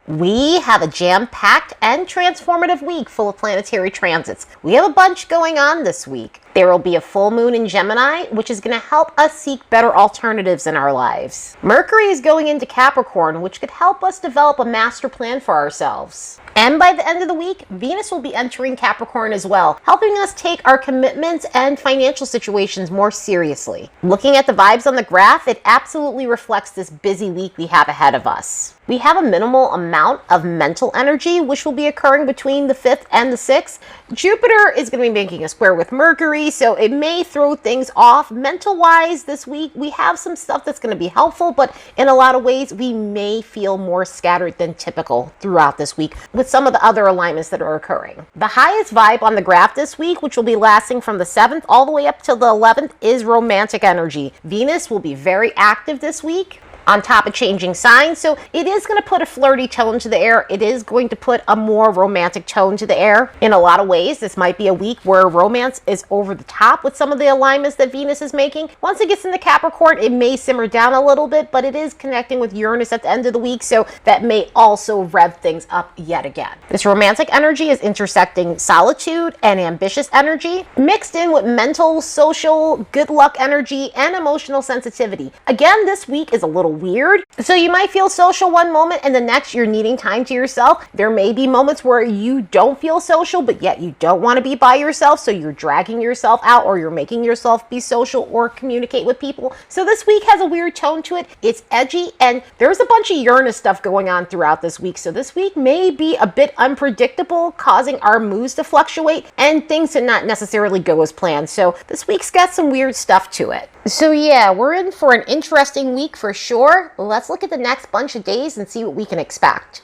We have a jam-packed and transformative week full of planetary transits. We have a bunch going on this week. There will be a full moon in Gemini, which is going to help us seek better alternatives in our lives. Mercury is going into Capricorn, which could help us develop a master plan for ourselves. And by the end of the week, Venus will be entering Capricorn as well, helping us take our commitments and financial situations more seriously. Looking at the vibes on the graph, it absolutely reflects this busy week we have ahead of us. We have a minimal amount of mental energy, which will be occurring between the 5th and the 6th. Jupiter is going to be making a square with Mercury, so it may throw things off. Mental-wise, this week, we have some stuff that's going to be helpful, but in a lot of ways, we may feel more scattered than typical throughout this week with some of the other alignments that are occurring. The highest vibe on the graph this week, which will be lasting from the 7th all the way up till the 11th, is romantic energy. Venus will be very active this week, on top of changing signs, so it is going to put a flirty tone to the air. It is going to put a more romantic tone to the air. In a lot of ways, this might be a week where romance is over the top with some of the alignments that Venus is making. Once it gets into Capricorn, it may simmer down a little bit, but it is connecting with Uranus at the end of the week, so that may also rev things up yet again. This romantic energy is intersecting solitude and ambitious energy, mixed in with mental, social, good luck energy, and emotional sensitivity. Again, this week is a little weird. So you might feel social one moment and the next you're needing time to yourself. There may be moments where you don't feel social, but yet you don't want to be by yourself. So you're dragging yourself out, or you're making yourself be social or communicate with people. So this week has a weird tone to it. It's edgy, and there's a bunch of Uranus stuff going on throughout this week. So this week may be a bit unpredictable, causing our moods to fluctuate and things to not necessarily go as planned. So this week's got some weird stuff to it. So yeah, we're in for an interesting week for sure. Let's look at the next bunch of days and see what we can expect.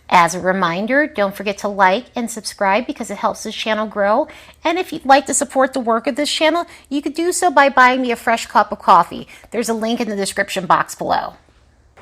As a reminder, don't forget to like and subscribe because it helps this channel grow. And if you'd like to support the work of this channel, you could do so by buying me a fresh cup of coffee. There's a link in the description box below.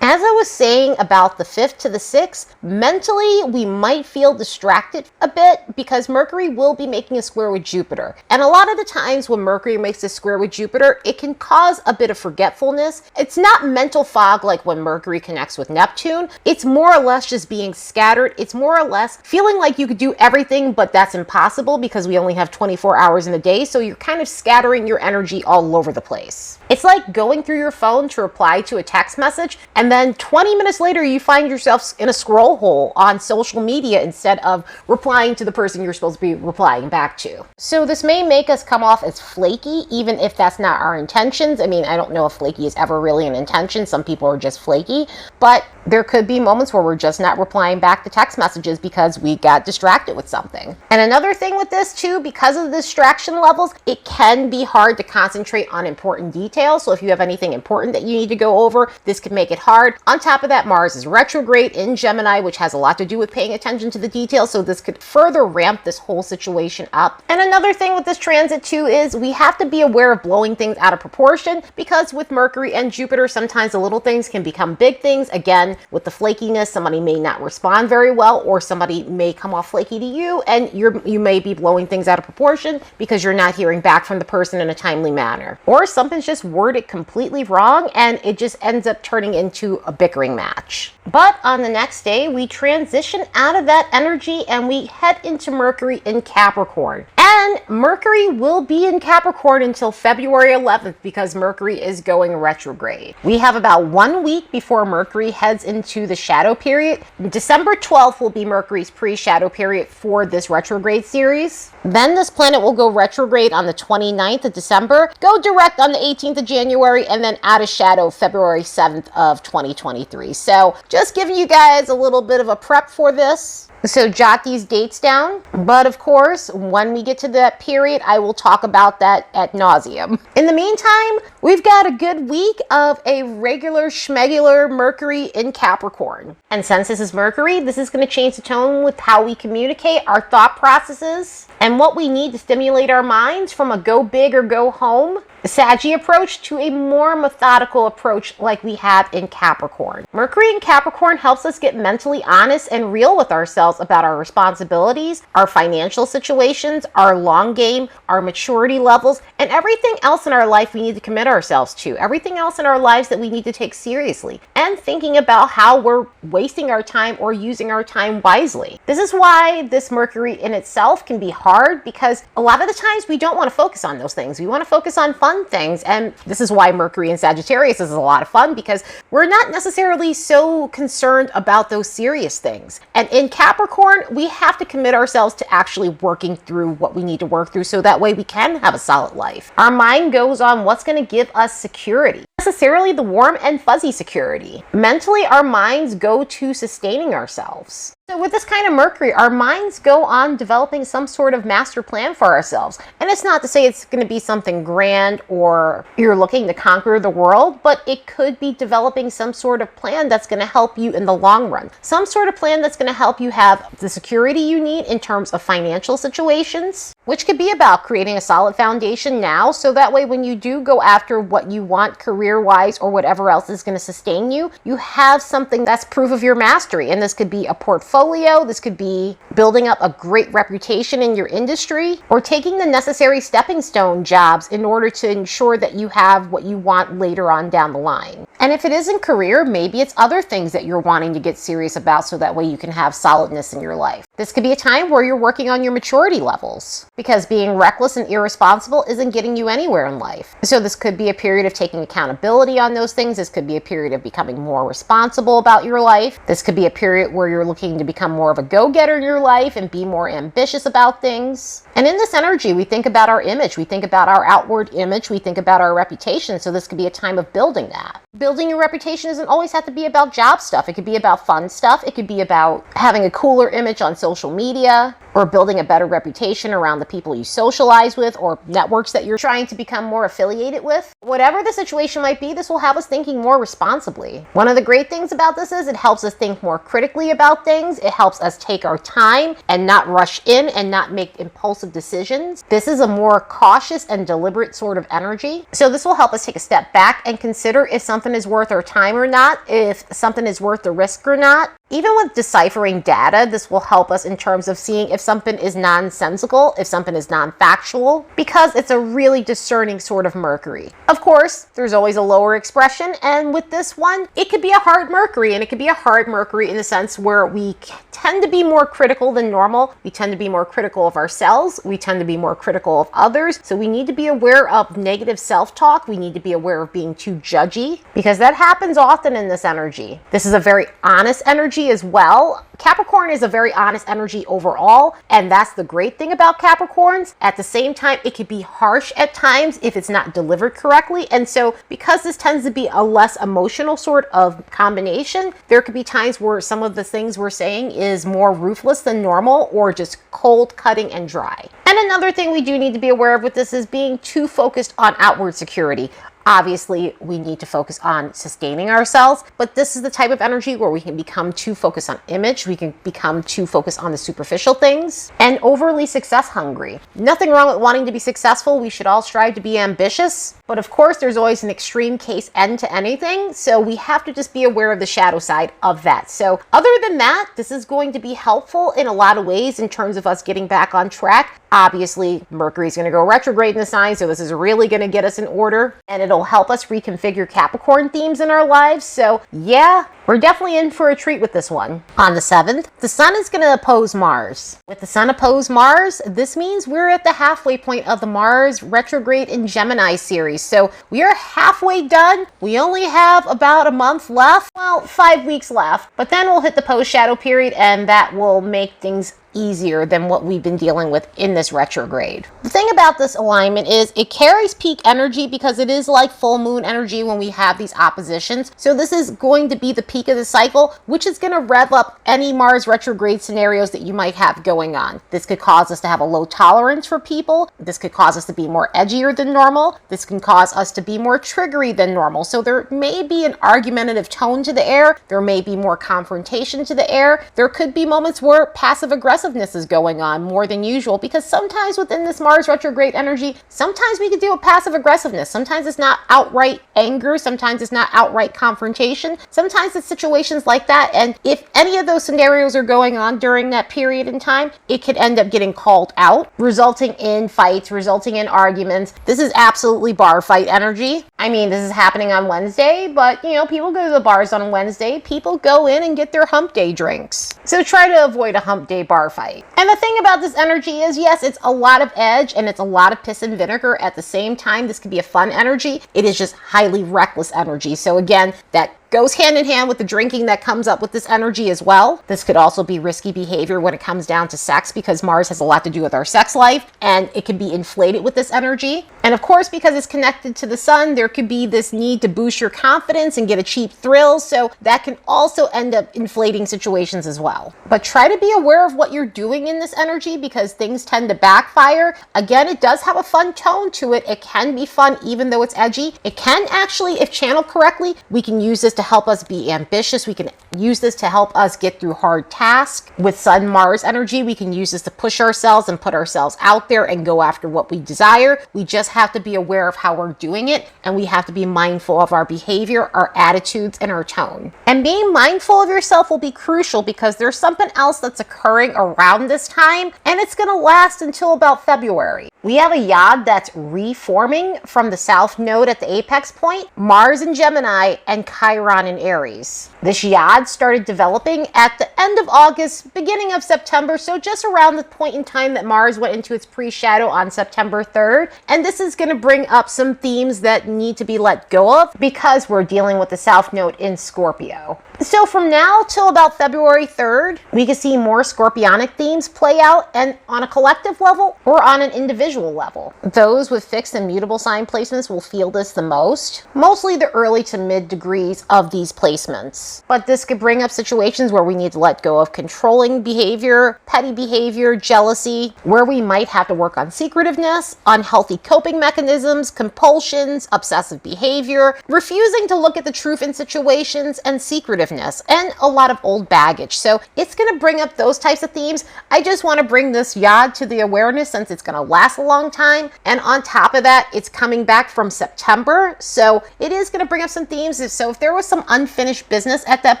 As I was saying about the 5th to the 6th, mentally we might feel distracted a bit because Mercury will be making a square with Jupiter. And a lot of the times when Mercury makes a square with Jupiter, it can cause a bit of forgetfulness. It's not mental fog like when Mercury connects with Neptune. It's more or less just being scattered. It's more or less feeling like you could do everything, but that's impossible because we only have 24 hours in a day. So you're kind of scattering your energy all over the place. It's like going through your phone to reply to a text message, and then 20 minutes later, you find yourself in a scroll hole on social media instead of replying to the person you're supposed to be replying back to. So this may make us come off as flaky, even if that's not our intentions. I mean, I don't know if flaky is ever really an intention. Some people are just flaky, but there could be moments where we're just not replying back to text messages because we got distracted with something. And another thing with this too, because of the distraction levels, it can be hard to concentrate on important details. So if you have anything important that you need to go over, this could make it hard. On top of that, Mars is retrograde in Gemini, which has a lot to do with paying attention to the details. So this could further ramp this whole situation up. And another thing with this transit too is we have to be aware of blowing things out of proportion, because with Mercury and Jupiter, sometimes the little things can become big things. Again, with the flakiness, somebody may not respond very well, or somebody may come off flaky to you, and you may be blowing things out of proportion because you're not hearing back from the person in a timely manner. Or something's just worded completely wrong and it just ends up turning into a bickering match. But on the next day, we transition out of that energy and we head into Mercury in Capricorn. And Mercury will be in Capricorn until February 11th because Mercury is going retrograde. We have about 1 week before Mercury heads into the shadow period. December 12th will be Mercury's pre-shadow period for this retrograde series. Then this planet will go retrograde on the 29th of December, go direct on the 18th of January, and then out of shadow February 7th of 2023. So just giving you guys a little bit of a prep for this. So jot these dates down. But of course, when we get to that period, I will talk about that ad nauseum. In the meantime, we've got a good week of a regular schmegular Mercury in Capricorn. And since this is Mercury, this is going to change the tone with how we communicate, our thought processes. and what we need to stimulate our minds from a go big or go home Saggy approach to a more methodical approach like we have in Capricorn. Mercury in Capricorn helps us get mentally honest and real with ourselves about our responsibilities, our financial situations, our long game, our maturity levels, and everything else in our life we need to commit ourselves to, everything else in our lives that we need to take seriously, and thinking about how we're wasting our time or using our time wisely. This is why this Mercury in itself can be hard, because a lot of the times we don't want to focus on those things. We want to focus on fun things, and this is why Mercury in Sagittarius is a lot of fun, because we're not necessarily so concerned about those serious things. And in Capricorn, we have to commit ourselves to actually working through what we need to work through so that way we can have a solid life. Our mind goes on what's going to give us security, necessarily the warm and fuzzy security. Mentally, our minds go to sustaining ourselves. So with this kind of Mercury, our minds go on developing some sort of master plan for ourselves. And it's not to say it's going to be something grand or you're looking to conquer the world, but it could be developing some sort of plan that's going to help you in the long run. Some sort of plan that's going to help you have the security you need in terms of financial situations, which could be about creating a solid foundation now, so that way when you do go after what you want career-wise or whatever else is going to sustain you, you have something that's proof of your mastery. And this could be a portfolio, this could be building up a great reputation in your industry, or taking the necessary stepping stone jobs in order to ensure that you have what you want later on down the line. And if it isn't career, maybe it's other things that you're wanting to get serious about so that way you can have solidness in your life. This could be a time where you're working on your maturity levels, because being reckless and irresponsible isn't getting you anywhere in life. So this could be a period of taking accountability on those things. This could be a period of becoming more responsible about your life. This could be a period where you're looking to become more of a go-getter in your life and be more ambitious about things. And in this energy, we think about our image, we think about our outward image, we think about our reputation. So this could be a time of building that. Building your reputation doesn't always have to be about job stuff. It could be about fun stuff. It could be about having a cooler image on social media, or building a better reputation around the people you socialize with or networks that you're trying to become more affiliated with. Whatever the situation might be, this will have us thinking more responsibly. One of the great things about this is it helps us think more critically about things. It helps us take our time and not rush in and not make impulsive decisions. This is a more cautious and deliberate sort of energy. So this will help us take a step back and consider if something is worth our time or not, if something is worth the risk or not. Even with deciphering data, this will help us in terms of seeing if something is nonsensical, if something is non-factual, because it's a really discerning sort of Mercury. Of course, there's always a lower expression, and with this one, it could be a hard Mercury, and it could be a hard Mercury in the sense where we tend to be more critical than normal. We tend to be more critical of ourselves. We tend to be more critical of others. So we need to be aware of negative self-talk. We need to be aware of being too judgy, because that happens often in this energy. This is a very honest energy as well. Capricorn is a very honest energy overall, and that's the great thing about Capricorns. At the same time, it could be harsh at times if it's not delivered correctly. And so because this tends to be a less emotional sort of combination, there could be times where some of the things we're saying is more ruthless than normal, or just cold, cutting, and dry. And another thing we do need to be aware of with this is being too focused on outward security. Obviously, we need to focus on sustaining ourselves, but this is the type of energy where we can become too focused on image, we can become too focused on the superficial things, and overly success hungry. Nothing wrong with wanting to be successful. We should all strive to be ambitious, but of course, there's always an extreme case end to anything, so we have to just be aware of the shadow side of that. So other than that, this is going to be helpful in a lot of ways in terms of us getting back on track. Obviously, Mercury's going to go retrograde in the sign, so this is really going to get us in order, and it'll help us reconfigure Capricorn themes in our lives. So yeah, we're definitely in for a treat with this one. On the 7th, the Sun is going to oppose Mars. With the Sun opposed Mars, this means we're at the halfway point of the Mars retrograde in Gemini series. So we are halfway done. We only have about a month left. Well, 5 weeks left, but then we'll hit the post-shadow period, and that will make things easier than what we've been dealing with in this retrograde. The thing about this alignment is it carries peak energy, because it is like full moon energy when we have these oppositions. So this is going to be the peak of the cycle, which is going to rev up any Mars retrograde scenarios that you might have going on. This could cause us to have a low tolerance for people. This could cause us to be more edgier than normal. This can cause us to be more triggery than normal. So there may be an argumentative tone to the air. There may be more confrontation to the air. There could be moments where passive aggressive aggressiveness is going on more than usual, because sometimes within this Mars retrograde energy, sometimes we can deal with passive aggressiveness. Sometimes it's not outright anger. Sometimes it's not outright confrontation. Sometimes it's situations like that. And if any of those scenarios are going on during that period in time, it could end up getting called out, resulting in fights, resulting in arguments. This is absolutely bar fight energy. I mean, this is happening on Wednesday, but people go to the bars on Wednesday. People go in and get their hump day drinks. So try to avoid a hump day bar fight. And the thing about this energy is, yes, it's a lot of edge and it's a lot of piss and vinegar at the same time. This could be a fun energy. It is just highly reckless energy. So again, that goes hand in hand with the drinking that comes up with this energy as well. This could also be risky behavior when it comes down to sex, because Mars has a lot to do with our sex life, and it can be inflated with this energy. And of course, because it's connected to the sun, there could be this need to boost your confidence and get a cheap thrill. So that can also end up inflating situations as well. But try to be aware of what you're doing in this energy, because things tend to backfire. Again, it does have a fun tone to it. It can be fun even though it's edgy. It can actually, if channeled correctly, we can use this to help us be ambitious. We can use this to help us get through hard tasks. With Sun Mars energy, we can use this to push ourselves and put ourselves out there and go after what we desire. We just have to be aware of how we're doing it, and we have to be mindful of our behavior, our attitudes, and our tone. And being mindful of yourself will be crucial, because there's something else that's occurring around this time, and it's going to last until about February. We have a yod that's reforming from the south node at the apex point, Mars in Gemini, and Chiron in Aries. This yod started developing at the end of August, beginning of September, so just around the point in time that Mars went into its pre-shadow on September 3rd. And this is going to bring up some themes that need to be let go of, because we're dealing with the south node in Scorpio. So from now till about February 3rd, we can see more scorpionic themes play out, and on a collective level or on an individual level. Those with fixed and mutable sign placements will feel this the most, mostly the early to mid degrees of these placements. But this could bring up situations where we need to let go of controlling behavior, petty behavior, jealousy, where we might have to work on secretiveness, unhealthy coping mechanisms, compulsions, obsessive behavior, refusing to look at the truth in situations, and secretiveness, and a lot of old baggage. So it's going to bring up those types of themes. I just want to bring this yod to the awareness, since it's going to last a long time. And on top of that, it's coming back from September. So it is going to bring up some themes. So if there was some unfinished business at that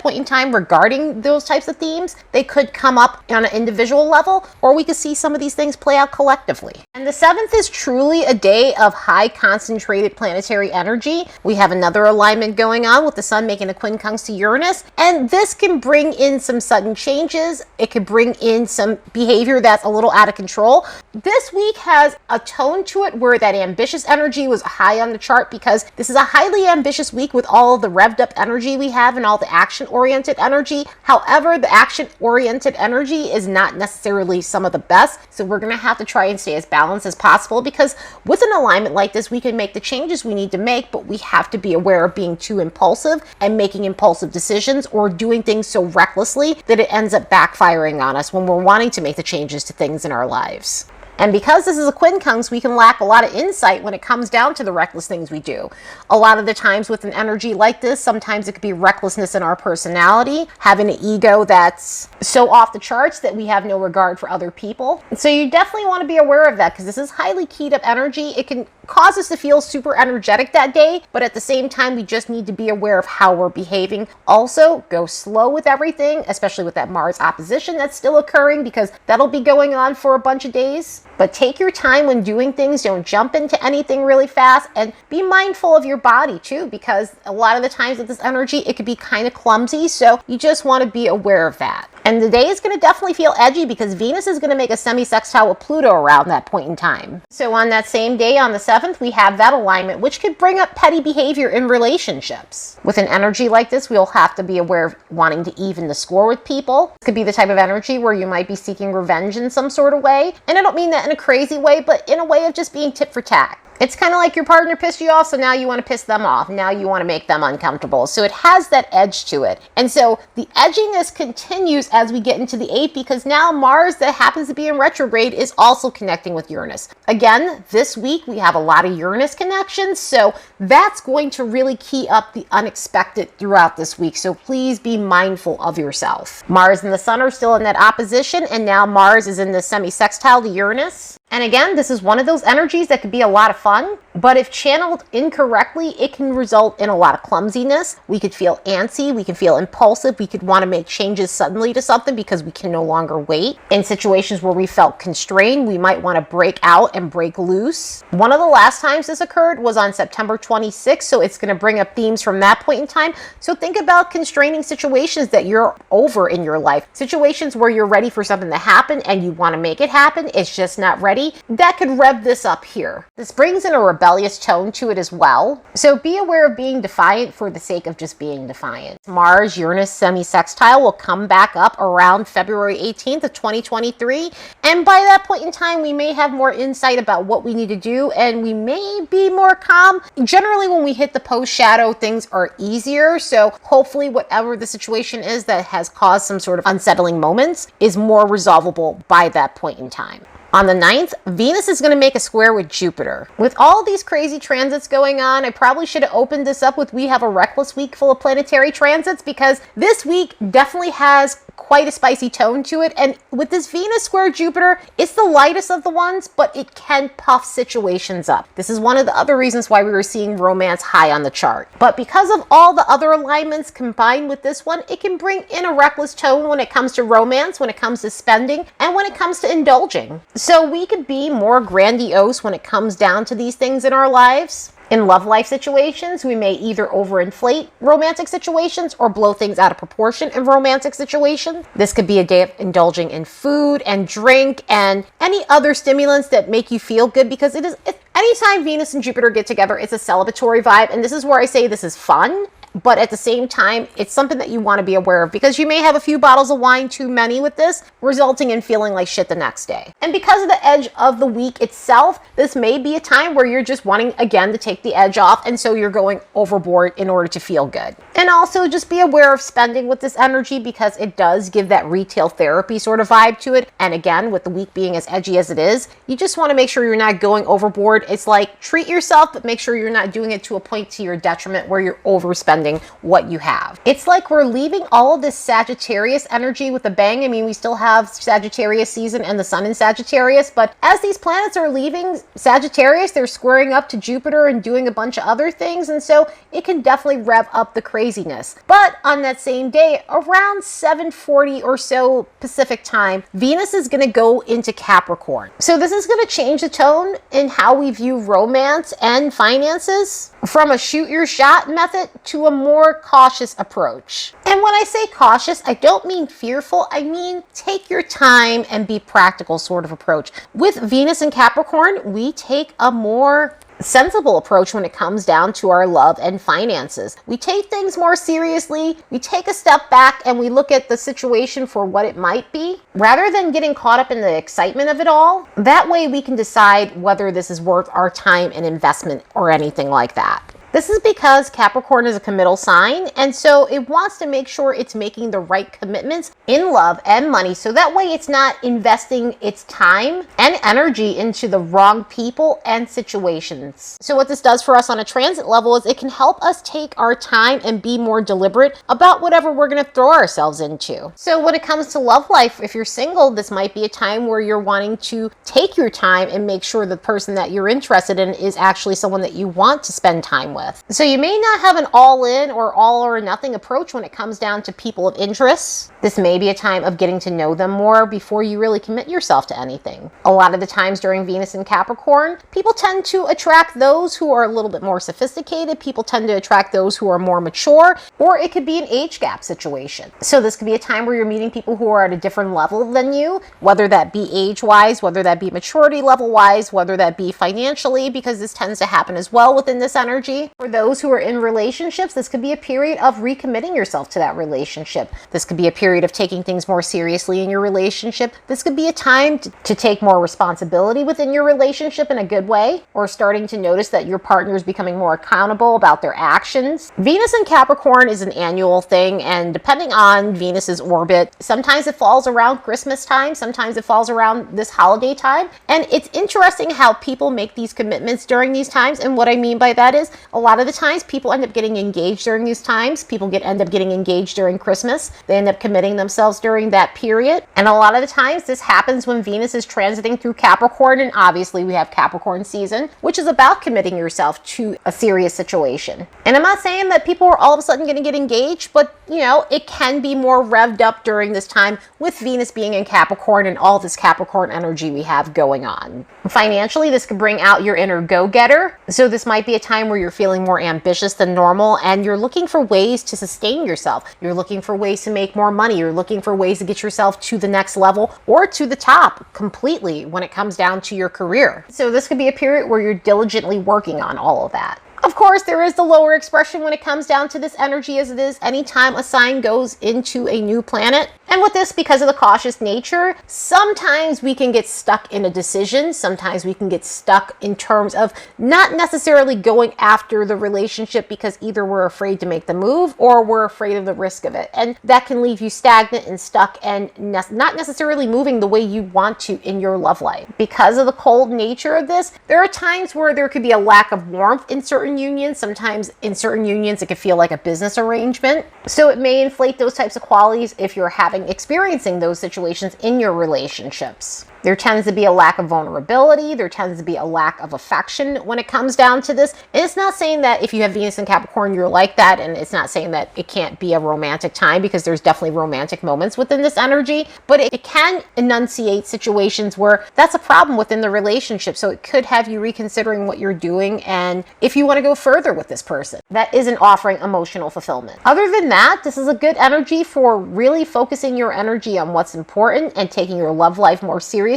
point in time regarding those types of themes, they could come up on an individual level, or we could see some of these things play out collectively. And the 7th is truly a day of high concentrated planetary energy. We have another alignment going on with the sun making a quincunx to Uranus, and this can bring in some sudden changes. It could bring in some behavior that's a little out of control. This week has a tone to it where that ambitious energy was high on the chart, because this is a highly ambitious week with all of the revved up energy we have and all the action oriented energy. However, the action oriented energy is not necessarily some of the best, so we're going to have to try and stay as balanced as possible, because with an alignment like this, we can make the changes we need to make, but we have to be aware of being too impulsive and making impulsive decisions, or doing things so recklessly that it ends up backfiring on us when we're wanting to make the changes to things in our lives. And because this is a quincunx, we can lack a lot of insight when it comes down to the reckless things we do. A lot of the times with an energy like this, sometimes it could be recklessness in our personality, having an ego that's so off the charts that we have no regard for other people. So you definitely want to be aware of that, because this is highly keyed up energy. It can cause us to feel super energetic that day, but at the same time, we just need to be aware of how we're behaving. Also, go slow with everything, especially with that Mars opposition that's still occurring, because that'll be going on for a bunch of days. But take your time when doing things. Don't jump into anything really fast, and be mindful of your body too, because a lot of the times with this energy, it could be kind of clumsy. So you just want to be aware of that. And the day is going to definitely feel edgy, because Venus is going to make a semisextile with Pluto around that point in time. So on that same day, on the 7th, we have that alignment, which could bring up petty behavior in relationships. With an energy like this, we'll have to be aware of wanting to even the score with people. It could be the type of energy where you might be seeking revenge in some sort of way. And I don't mean that in a crazy way, but in a way of just being tit for tat. It's kind of like your partner pissed you off, so now you want to piss them off. Now you want to make them uncomfortable. So it has that edge to it. And so the edginess continues as we get into the 8th, because now Mars, that happens to be in retrograde, is also connecting with Uranus. Again, this week we have a lot of Uranus connections, so that's going to really key up the unexpected throughout this week. So please be mindful of yourself. Mars and the Sun are still in that opposition, and now Mars is in the semisextile to Uranus. And again, this is one of those energies that could be a lot of fun, but if channeled incorrectly, it can result in a lot of clumsiness. We could feel antsy, we can feel impulsive, we could want to make changes suddenly to something because we can no longer wait. In situations where we felt constrained, we might want to break out and break loose. One of the last times this occurred was on September 26th, so it's going to bring up themes from that point in time. So think about constraining situations that you're over in your life. Situations where you're ready for something to happen and you want to make it happen, it's just not ready. That could rev this up here. This brings in a rebellious tone to it as well. So be aware of being defiant for the sake of just being defiant. Mars, Uranus semisextile will come back up around February 18th of 2023. And by that point in time, we may have more insight about what we need to do, and we may be more calm. Generally, when we hit the post shadow, things are easier. So hopefully whatever the situation is that has caused some sort of unsettling moments is more resolvable by that point in time. On the 9th, Venus is going to make a square with Jupiter. With all these crazy transits going on, I probably should have opened this up with we have a reckless week full of planetary transits, because this week definitely has quite a spicy tone to it. And with this Venus square Jupiter, it's the lightest of the ones, but it can puff situations up. This is one of the other reasons why we were seeing romance high on the chart. But because of all the other alignments combined with this one, it can bring in a reckless tone when it comes to romance, when it comes to spending, and when it comes to indulging. So we could be more grandiose when it comes down to these things in our lives. In love life situations, we may either overinflate romantic situations or blow things out of proportion in romantic situations. This could be a day of indulging in food and drink and any other stimulants that make you feel good, because anytime Venus and Jupiter get together, it's a celebratory vibe. And this is where I say this is fun. But at the same time, it's something that you want to be aware of, because you may have a few bottles of wine too many with this, resulting in feeling like shit the next day. And because of the edge of the week itself, this may be a time where you're just wanting, again, to take the edge off, and so you're going overboard in order to feel good. And also just be aware of spending with this energy, because it does give that retail therapy sort of vibe to it. And again, with the week being as edgy as it is, you just want to make sure you're not going overboard. It's like, treat yourself, but make sure you're not doing it to a point to your detriment where you're overspending what you have. It's like we're leaving all of this Sagittarius energy with a bang. I mean, we still have Sagittarius season and the Sun in Sagittarius, but as these planets are leaving Sagittarius, they're squaring up to Jupiter and doing a bunch of other things, and so it can definitely rev up the craziness. But on that same day, around 7:40 or so Pacific time, Venus is going to go into Capricorn. So this is going to change the tone in how we view romance and finances, from a shoot your shot method to a more cautious approach. And when I say cautious, I don't mean fearful. I mean take your time and be practical sort of approach. With Venus and Capricorn, we take a more sensible approach when it comes down to our love and finances. We take things more seriously, we take a step back, and we look at the situation for what it might be, rather than getting caught up in the excitement of it all. That way we can decide whether this is worth our time and investment or anything like that. This is because Capricorn is a committal sign, and so it wants to make sure it's making the right commitments in love and money, so that way it's not investing its time and energy into the wrong people and situations. So what this does for us on a transit level is it can help us take our time and be more deliberate about whatever we're going to throw ourselves into. So when it comes to love life, if you're single, this might be a time where you're wanting to take your time and make sure the person that you're interested in is actually someone that you want to spend time with. So you may not have an all-in or all or nothing approach when it comes down to people of interest. This may be a time of getting to know them more before you really commit yourself to anything. A lot of the times during Venus and Capricorn, people tend to attract those who are a little bit more sophisticated. People tend to attract those who are more mature, or it could be an age gap situation. So this could be a time where you're meeting people who are at a different level than you, whether that be age-wise, whether that be maturity level-wise, whether that be financially, because this tends to happen as well within this energy. energy. For those who are in relationships, this could be a period of recommitting yourself to that relationship. This could be a period of taking things more seriously in your relationship. This could be a time to take more responsibility within your relationship in a good way, or starting to notice that your partner is becoming more accountable about their actions. Venus in Capricorn is an annual thing, and depending on Venus's orbit, sometimes it falls around Christmas time, sometimes it falls around this holiday time. And it's interesting how people make these commitments during these times. And what I mean by that is a lot of the times people end up getting engaged during these times. People end up getting engaged during Christmas. They end up committing themselves during that period. And a lot of the times this happens when Venus is transiting through Capricorn. And obviously we have Capricorn season, which is about committing yourself to a serious situation. And I'm not saying that people are all of a sudden going to get engaged, but it can be more revved up during this time with Venus being in Capricorn and all this Capricorn energy we have going on. Financially, this could bring out your inner go-getter. So this might be a time where you're feeling more ambitious than normal and you're looking for ways to sustain yourself. You're looking for ways to make more money. You're looking for ways to get yourself to the next level or to the top completely when it comes down to your career. So this could be a period where you're diligently working on all of that. Of course, there is the lower expression when it comes down to this energy, as it is anytime a sign goes into a new planet. And with this, because of the cautious nature, sometimes we can get stuck in a decision. Sometimes we can get stuck in terms of not necessarily going after the relationship because either we're afraid to make the move or we're afraid of the risk of it. And that can leave you stagnant and stuck and not necessarily moving the way you want to in your love life. Because of the cold nature of this, there are times where there could be a lack of warmth in certain unions. Sometimes in certain unions, it could feel like a business arrangement. So it may inflate those types of qualities if you're experiencing those situations in your relationships. There tends to be a lack of vulnerability. There tends to be a lack of affection when it comes down to this. And it's not saying that if you have Venus in Capricorn, you're like that. And it's not saying that it can't be a romantic time, because there's definitely romantic moments within this energy. But it can enunciate situations where that's a problem within the relationship. So it could have you reconsidering what you're doing and if you want to go further with this person that isn't offering emotional fulfillment. Other than that, this is a good energy for really focusing your energy on what's important and taking your love life more seriously.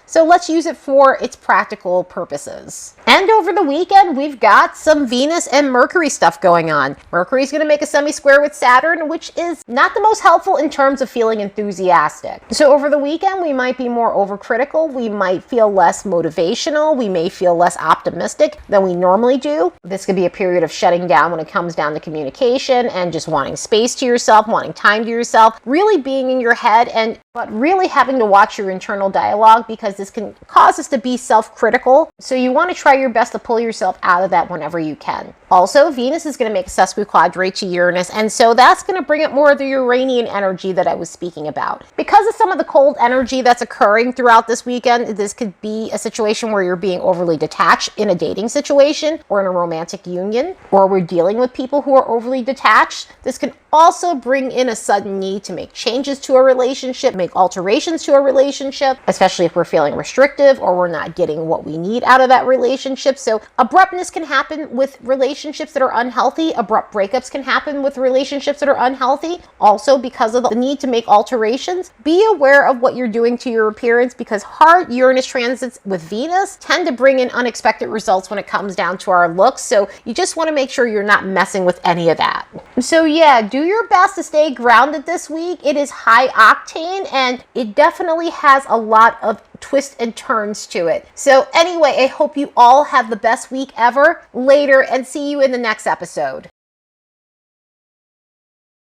So let's use it for its practical purposes. And over the weekend, we've got some Venus and Mercury stuff going on. Mercury's going to make a semi-square with Saturn, which is not the most helpful in terms of feeling enthusiastic. So over the weekend, we might be more overcritical. We might feel less motivational. We may feel less optimistic than we normally do. This could be a period of shutting down when it comes down to communication and just wanting space to yourself, wanting time to yourself, really being in your head, but really having to watch your internal dialogue, because this can cause us to be self-critical. So you want to try your best to pull yourself out of that whenever you can. Also, Venus is going to make a Sesquiquadrate to Uranus, and so that's going to bring up more of the Uranian energy that I was speaking about. Because of some of the cold energy that's occurring throughout this weekend, this could be a situation where you're being overly detached in a dating situation or in a romantic union, or we're dealing with people who are overly detached. This can also bring in a sudden need to make changes to a relationship, make alterations to a relationship, especially if we're feeling restrictive or we're not getting what we need out of that relationship. So abruptness can happen with relationships that are unhealthy. Abrupt breakups can happen with relationships that are unhealthy. Also, because of the need to make alterations, be aware of what you're doing to your appearance, because hard Uranus transits with Venus tend to bring in unexpected results when it comes down to our looks. So you just want to make sure you're not messing with any of that. So yeah, do your best to stay grounded this week. It is high octane and it definitely has a lot of twists and turns to it. So anyway, I hope you all have the best week ever. Later, and see you in the next episode.